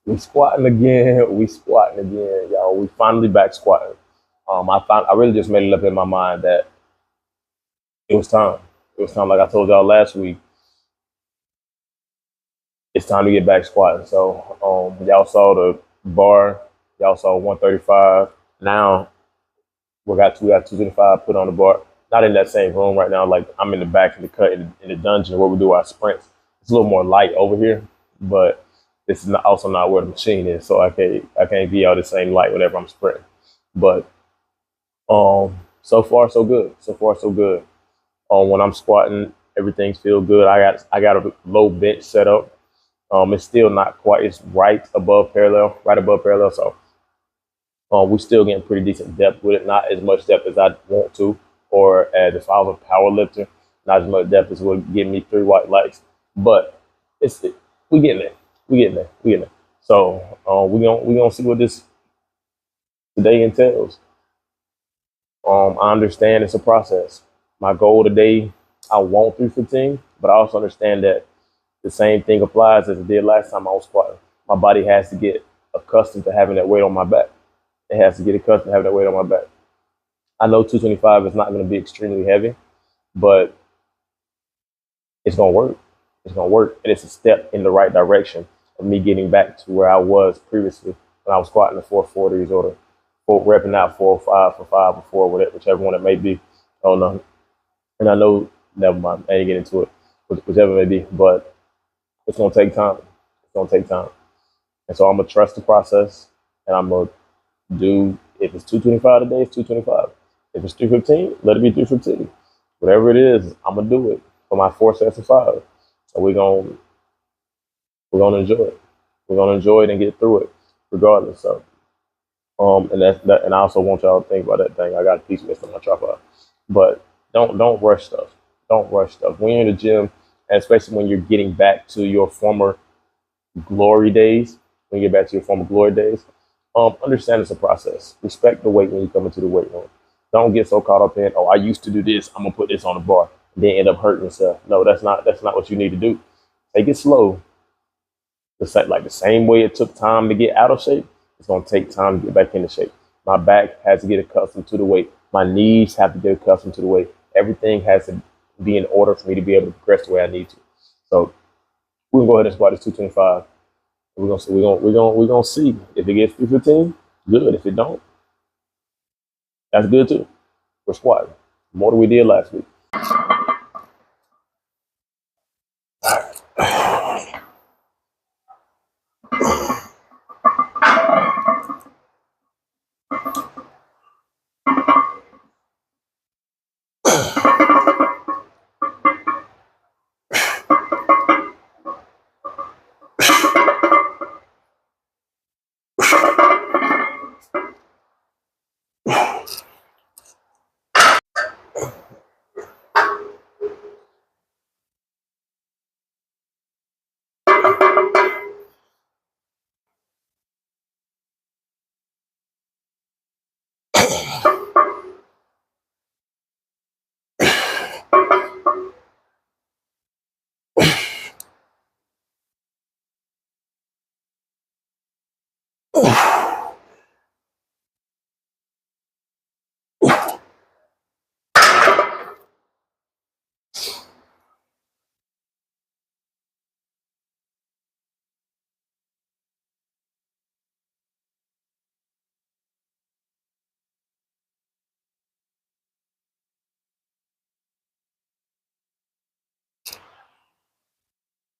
We squatting again. We squatting again, y'all. We finally back squatting. I really just made it up in my mind that it was time. It was time. Like I told y'all last week, it's time to get back squatting. So, y'all saw the bar. Y'all saw 135. Now we got 225 put on the bar. Not in that same room right now. Like I'm in the back in the cut in the dungeon where we do our sprints. It's a little more light over here, but this is also not where the machine is, so I can't be out the same light whenever I'm sprinting. But so far so good. So far so good. When I'm squatting, everything's feel good. I got a low bench set up. It's still not quite. It's right above parallel. So we still getting pretty decent depth with it. Not as much depth as I want to, or as if I was a power lifter, not as much depth as would give me three white lights. But it's we getting there. We getting there. We getting there. So we gonna see what this today entails. I understand it's a process. My goal today, I want 315, but I also understand that the same thing applies as it did last time I was squatting. My body has to get accustomed to having that weight on my back. It has to get accustomed to having that weight on my back. I know 225 is not going to be extremely heavy, but it's going to work. It's going to work. And it's a step in the right direction of me getting back to where I was previously when I was squatting the 440s or the repping out 405 for 5 or 4, whatever, whichever one it may be. I don't know. And I know, never mind, I ain't get into it, whichever it may be, but it's going to take time. It's going to take time. And so I'm going to trust the process and I'm going to do, if it's 225 today, it's 225. If it's 315, let it be 315. Whatever it is, I'm going to do it for my 4 sets of 5. So we're gonna enjoy it. We're gonna enjoy it and get through it, regardless. So and that, and I also want y'all to think about that thing. I got a piece missing on my tripod, but don't rush stuff. Don't rush stuff. When you're in the gym, and especially when you're getting back to your former glory days, when you get back to your former glory days, understand it's a process. Respect the weight when you come into the weight room. Don't get so caught up in, oh, I used to do this. I'm gonna put this on the bar, and then end up hurting yourself. No, that's not what you need to do. Take it slow. Like the same way it took time to get out of shape, it's gonna take time to get back into shape. My back has to get accustomed to the weight. My knees have to get accustomed to the weight. Everything has to be in order for me to be able to progress the way I need to. So we're gonna go ahead and squat this 225. We're gonna see if it gets 315. Good. If it don't, that's good too. We're squatting more than we did last week.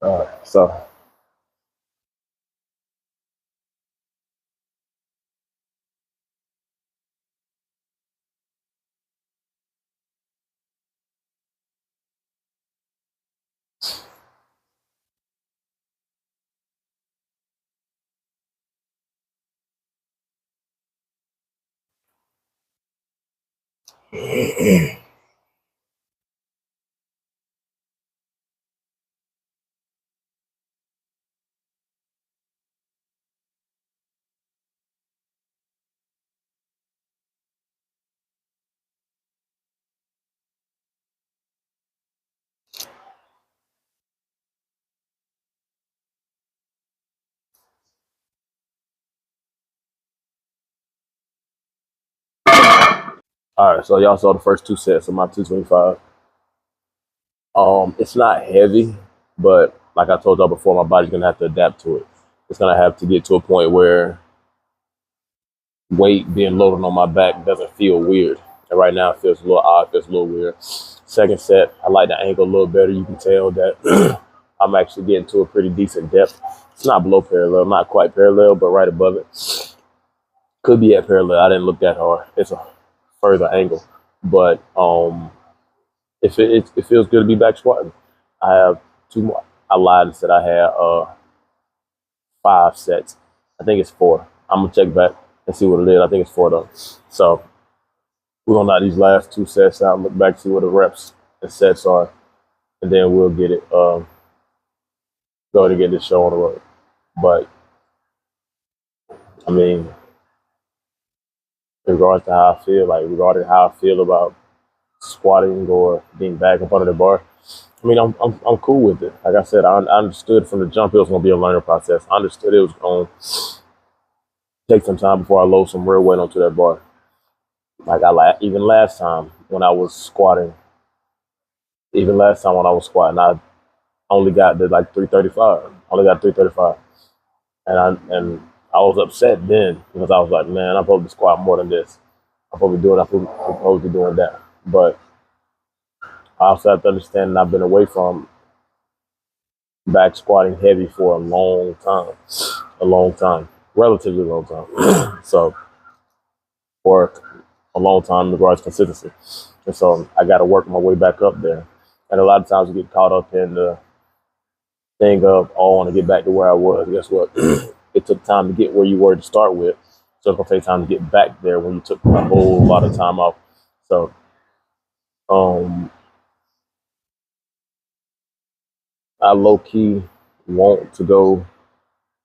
All right. So All right, so y'all saw the first two sets of my 225. It's not heavy, but like I told y'all before, my body's gonna have to adapt to it. It's gonna have to get to a point where weight being loaded on my back doesn't feel weird. And right now it feels a little odd, feels a little weird. Second set, I like the angle a little better. You can tell that I'm actually getting to a pretty decent depth. It's not below parallel, not quite parallel, but right above it. Could be at parallel. I didn't look that hard. It's a further angle. But if it feels good to be back squatting. I have two more. I lied and said I had 5 sets. I think it's 4. I'm gonna check back and see what it is. I think it's 4 though. So we're gonna knock these last 2 sets out, look back, see what the reps and sets are, and then we'll get it go to get this show on the road. But I mean, in regards to how I feel, like regarding how I feel about squatting or being back up under the bar, I mean, I'm cool with it. Like I said, I understood from the jump it was gonna be a learning process. I understood it was gonna take some time before I load some real weight onto that bar. Like even last time when I was squatting, I only got to like 335. Only got 335, and I was upset then because I was like, man, I'm supposed to squat more than this. I'm supposed to be doing that. But I also have to understand that I've been away from back squatting heavy for a long time, relatively long time. So, for a long time in regards to consistency. And so I got to work my way back up there. And a lot of times you get caught up in the thing of, oh, I want to get back to where I was. Guess what? It took time to get where you were to start with. So it's going to take time to get back there when you took a whole lot of time off. So um, I low key want to go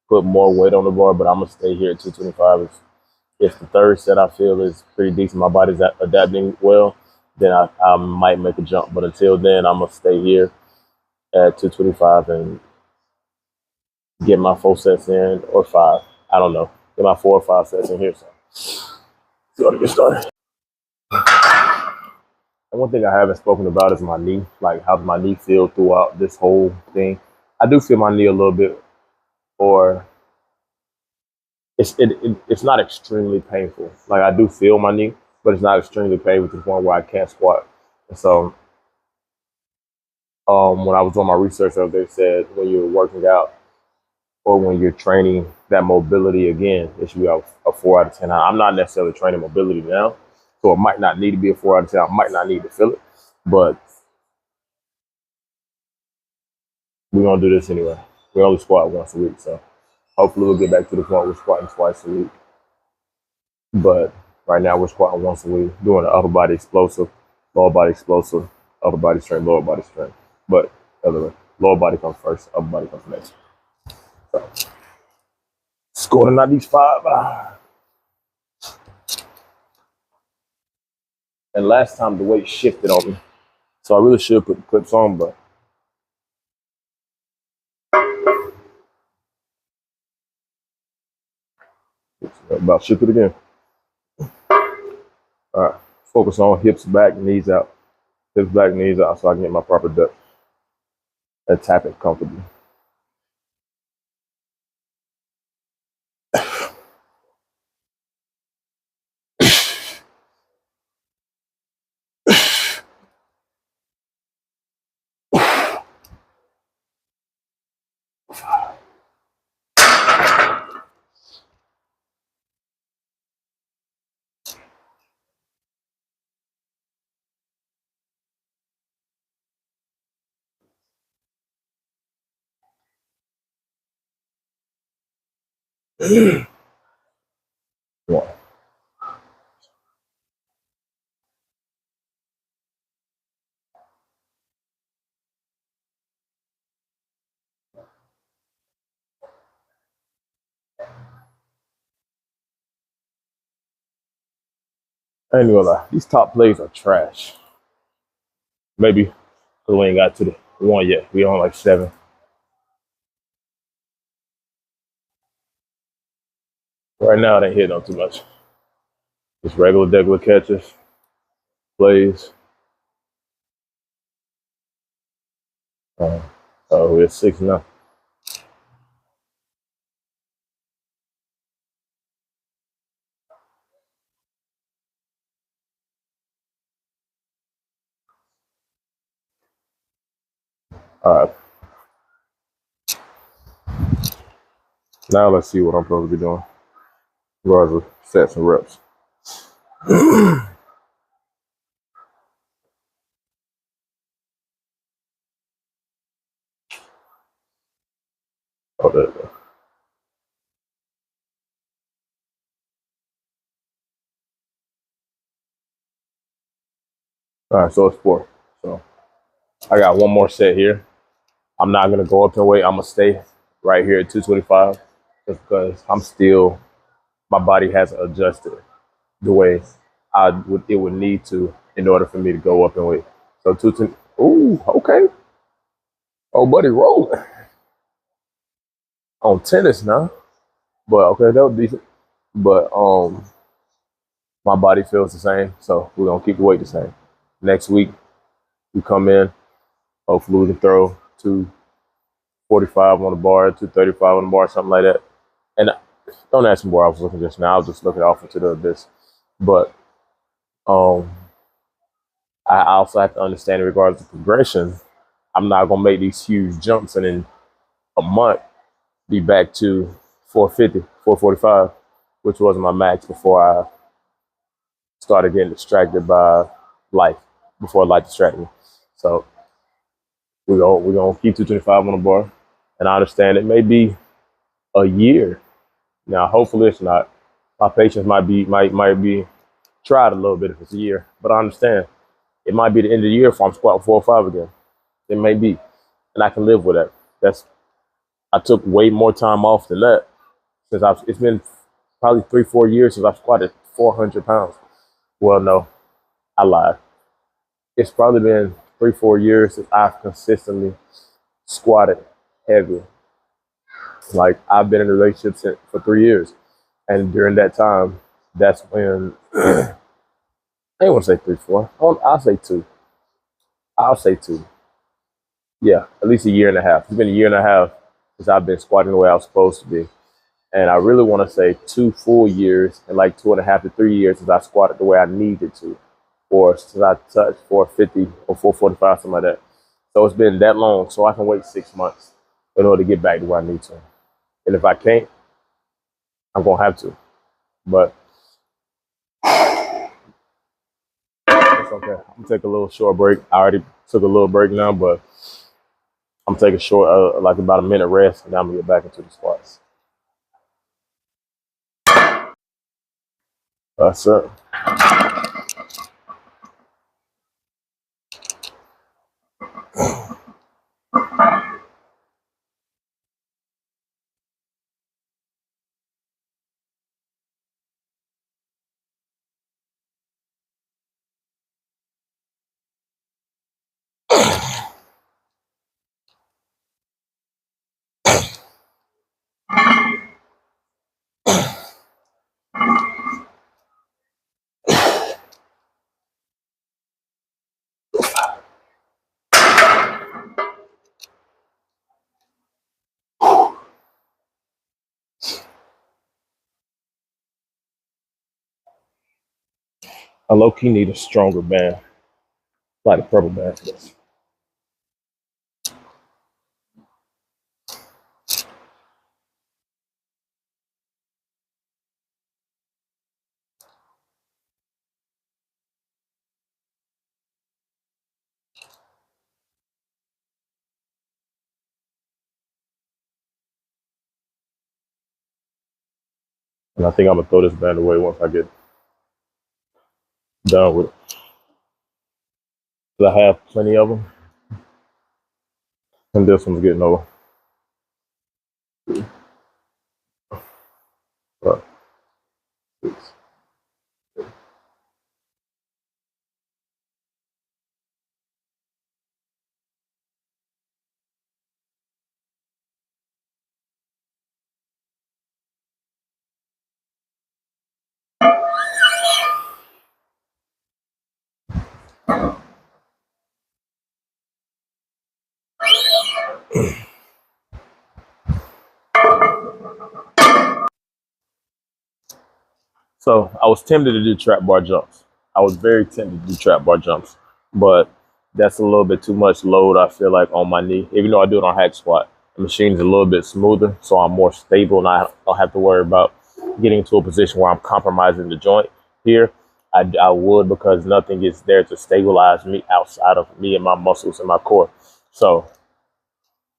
put more weight on the bar, but I'm going to stay here at 225. If the third set I feel is pretty decent, my body's adapting well, then I might make a jump. But until then, I'm going to stay here at 225 and get my 4 sets in, or 5. I don't know. Get my 4 or 5 sets in here. So to get started. And one thing I haven't spoken about is my knee. Like, how does my knee feel throughout this whole thing? I do feel my knee a little bit, or it's not extremely painful. Like, I do feel my knee, but it's not extremely painful to the point where I can't squat. And so when I was doing my research, they said when you're working out or when you're training that mobility again, it should be a 4 out of 10. I'm not necessarily training mobility now, so it might not need to be a 4 out of 10. I might not need to feel it, but we're gonna do this anyway. We only squat once a week, so hopefully we'll get back to the point where we're squatting twice a week. But right now we're squatting once a week, doing the upper body explosive, lower body explosive, upper body strength, lower body strength. But other way, lower body comes first, upper body comes next. So scored not these 5. And last time the weight shifted on me, so I really should put the clips on, but about shift it again. All right, focus on hips back, knees out. Hips back, knees out, so I can get my proper depth and tap it comfortably. One. I ain't gonna lie, these top plays are trash. Maybe because we ain't got to the 1 yet. We on like 7. Right now, it ain't hitting on too much. Just regular catches. plays. Uh, we're 6 now. All right. Now let's see what I'm supposed to be doing. Regardless of sets and reps. Oh, there you go. All right, so it's 4. So I got one more set here. I'm not gonna go up in weight. I'm gonna stay right here at 225, just because my body hasn't adjusted the way it would need to in order for me to go up in weight. So 220. Ooh, okay. Oh, buddy, rolling on tennis now. But okay, that was decent. But my body feels the same, so we're gonna keep the weight the same. Next week we come in. Hopefully we can throw 245 on the bar, 235 on the bar, something like that. And don't ask me where I was looking just now. I was just looking off into the abyss. But um, I also have to understand in regards to progression, I'm not gonna make these huge jumps and in a month be back to 450, 445, which was my max before I started getting distracted by life, before life distracted me. So we're gonna keep 225 on the bar. And I understand it may be a year. Now hopefully it's not. My patience might be tried a little bit if it's a year. But I understand. It might be the end of the year if I'm squatting 405 again. It may be. And I can live with that. I took way more time off than that it's been probably 3-4 years since I've squatted 400 pounds. Well, no, I lied. It's probably been 3-4 years since I've consistently squatted heavy. Like I've been in a relationship for 3 years, and during that time, that's when I don't want to say 3-4. I'll say 2. I'll say 2. Yeah, at least a year and a half. It's been a year and a half since I've been squatting the way I was supposed to be. And I really want to say 2 full years and like 2.5 to 3 years since I squatted the way I needed to, or since I touched 450 or 445, something like that. So it's been that long, so I can wait 6 months in order to get back to where I need to. And if I can't, I'm gonna have to. But it's okay. I'm gonna take a little short break. I already took a little break now, but I'm taking short, like about a minute rest, and then I'm gonna get back into the squats. Sir. I low key need a stronger band, like a purple band for this. And I think I'm gonna throw this band away once I get done with it. 'Cause I have plenty of them, and this one's getting old. But So I was tempted to do trap bar jumps. I was very tempted to do trap bar jumps, but that's a little bit too much load. I feel like on my knee, even though I do it on hack squat, the machine's a little bit smoother, so I'm more stable and I don't have to worry about getting into a position where I'm compromising the joint. Here, I would because nothing is there to stabilize me outside of me and my muscles and my core. So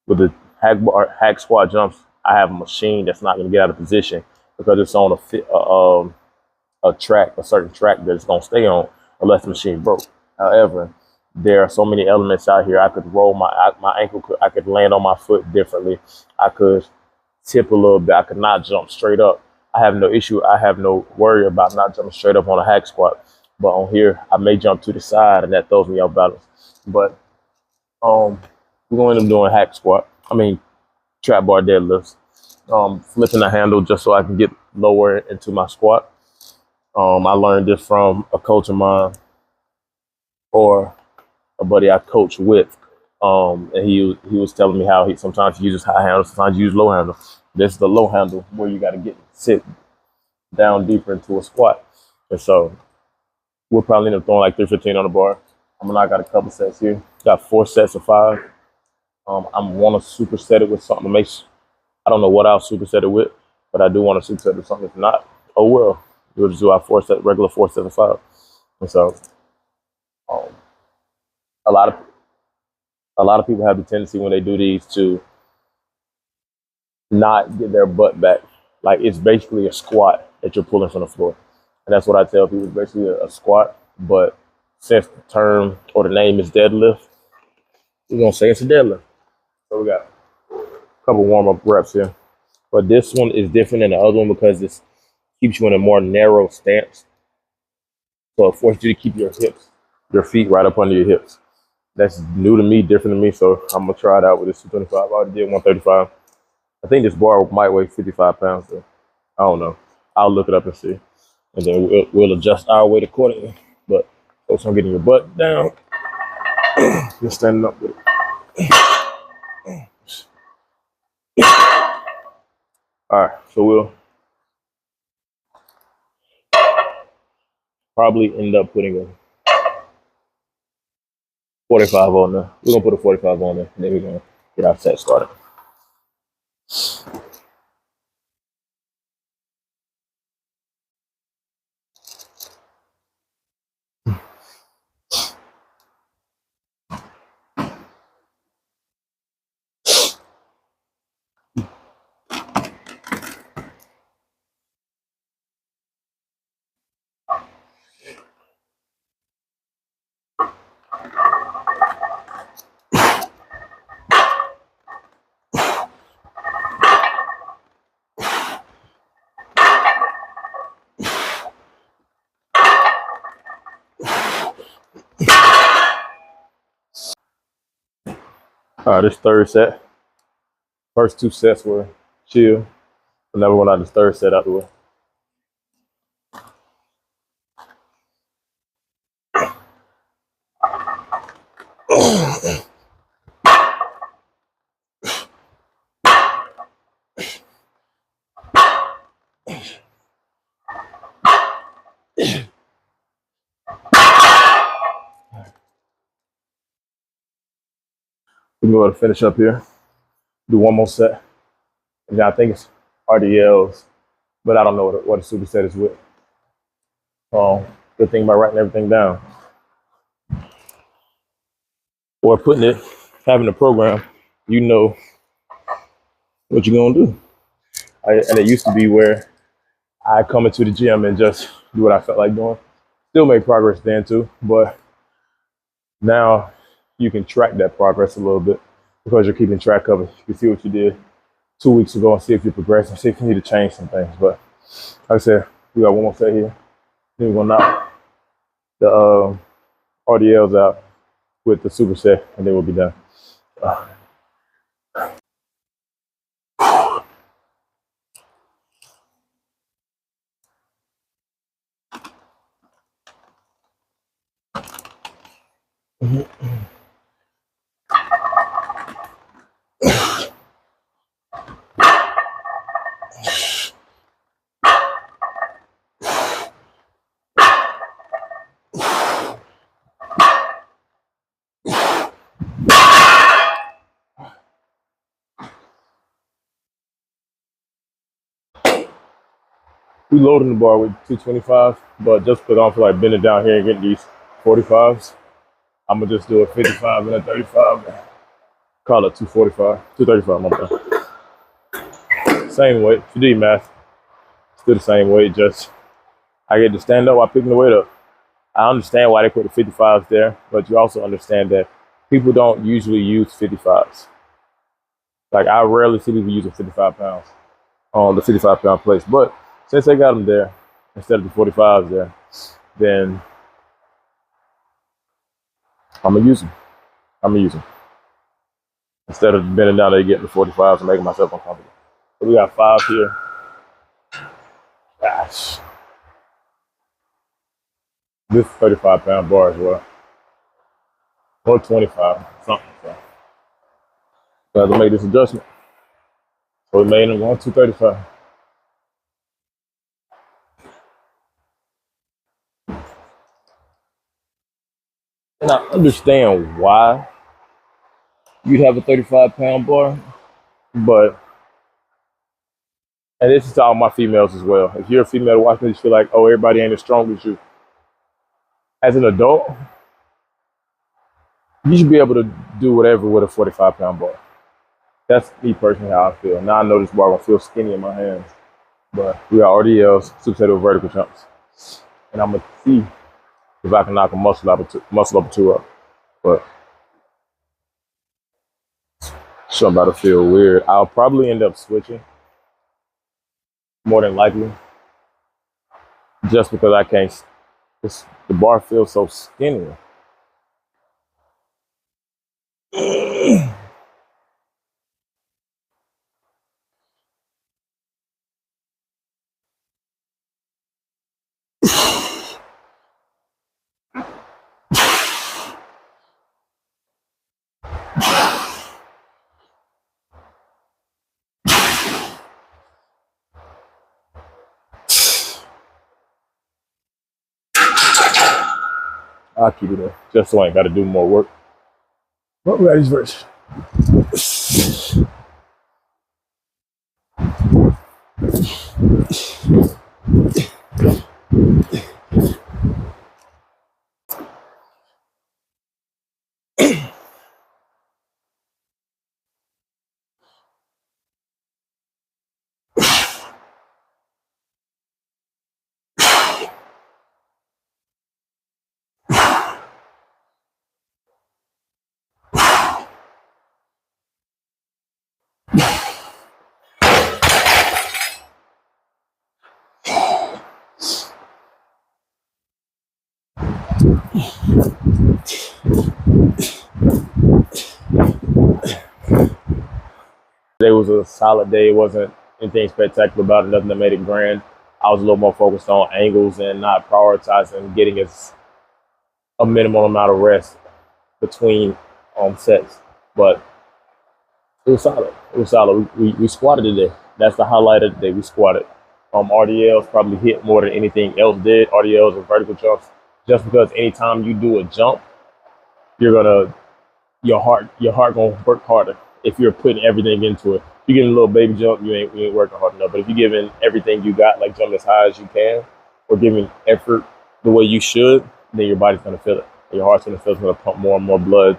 with the hack squat jumps, I have a machine that's not going to get out of position because it's on a track, a certain track that it's gonna stay on unless the machine broke. However, there are so many elements out here. I could roll my ankle. I could land on my foot differently. I could tip a little bit. I could not jump straight up. I have no issue. I have no worry about not jumping straight up on a hack squat. But on here, I may jump to the side, and that throws me off balance. But we're going to end up doing hack squat. I mean, trap bar deadlifts. Flipping the handle just so I can get lower into my squat. I learned this from a coach of mine or a buddy I coach with. And he was telling me how he sometimes uses high handle, sometimes he uses low handle. This is the low handle where you got to sit down deeper into a squat. And so we'll probably end up throwing like 315 on the bar. I got a couple sets here. Got 4 sets of 5. I want to superset it with something to make. I don't know what I'll superset it with, but I do want to superset it with something. If not, oh well. We'll just do our regular 4 sets of 5. And so um, a lot of people have the tendency when they do these to not get their butt back. Like it's basically a squat that you're pulling from the floor. And that's what I tell people. It's basically a squat. But since the term or the name is deadlift, we're gonna say it's a deadlift. So we got a couple warm-up reps here. But this one is different than the other one because this keeps you in a more narrow stance. So it forces you to keep your feet right up under your hips. That's new to me, different to me. So I'm gonna try it out with this 225. I already did 135. I think this bar might weigh 55 pounds. So I don't know. I'll look it up and see, and then we'll adjust our weight accordingly. But focus on getting your butt down. Just standing up with it. All right, so we'll probably end up putting a 45 on there. We're gonna put a 45 on there, and then we're gonna get our set started. All right, this third set. First 2 sets were chill. Another one out this third set out the way. We can go ahead and finish up here. Do one more set. And I think it's RDLs, but I don't know what a superset is with. Good thing about writing everything down or putting it, having a program, you know what you're gonna do. And it used to be where I come into the gym and just do what I felt like doing. Still make progress then too, but now you can track that progress a little bit because you're keeping track of it. You can see what you did 2 weeks ago and see if you're progressing, see if you need to change some things. But like I said, we got one more set here. Then we're gonna knock the RDLs out with the superset, and then we'll be done. We loading the bar with 225, but just because I don't feel like bending down here and getting these 45s, I'm gonna just do a 55 and a 35. Call it 245, 235. My bad. Same weight. If you do your math, still the same weight. Just I get to stand up while picking the weight up. I understand why they put the 55s there, but you also understand that people don't usually use 55s. Like I rarely see people using 55 pounds on the 55-pound plates. But since they got them there instead of the 45s there, then I'm gonna use them. I'm gonna use them instead of bending down there getting the 45s and making myself uncomfortable. So we got 5 here. Gosh, this 35-pound bar as well, or 25, something. So I had to make this adjustment. So we made them going 235. And I understand why you'd have a 35-pound bar, but and this is to all my females as well. If you're a female watching this, you feel like, oh, everybody ain't as strong as you. As an adult, you should be able to do whatever with a 45-pound bar. That's me personally how I feel. Now I know this bar gonna feel skinny in my hands, but we got RDLs, superset with vertical jumps, and I'm gonna see if I can knock a muscle up or two up. But something about to feel weird. I'll probably end up switching, more than likely, just because I can't. The bar feels so skinny. I'll keep it there, just so I ain't got to do more work. But we got these verse. Today was a solid day. It wasn't anything spectacular about it, nothing that made it grand. I was a little more focused on angles and not prioritizing getting a minimal amount of rest between sets. But it was solid. It was solid. We squatted today. That's the highlight of the day. We squatted. RDLs probably hit more than anything else did. RDLs and vertical jumps. Just because anytime you do a jump, you're gonna your heart gonna work harder if you're putting everything into it. If you're getting a little baby jump, you ain't working hard enough. But if you're giving everything you got, like jumping as high as you can, or giving effort the way you should, then your body's gonna feel it. Your heart's gonna feel it's gonna pump more and more blood,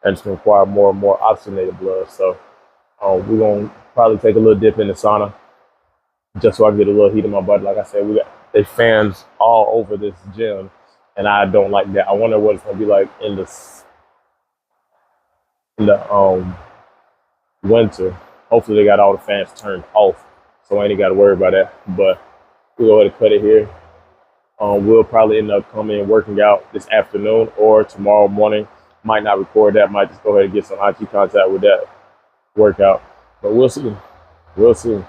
and it's gonna require more and more oxygenated blood. So we're gonna probably take a little dip in the sauna just so I can get a little heat in my body. Like I said, we got there's fans all over this gym, and I don't like that. I wonder what it's gonna be like in the winter. Hopefully they got all the fans turned off, so I ain't got to worry about that. But we'll go ahead and cut it here. We'll probably end up coming and working out this afternoon or tomorrow morning. Might not record that. Might just go ahead and get some IT contact with that workout. But we'll see. We'll see.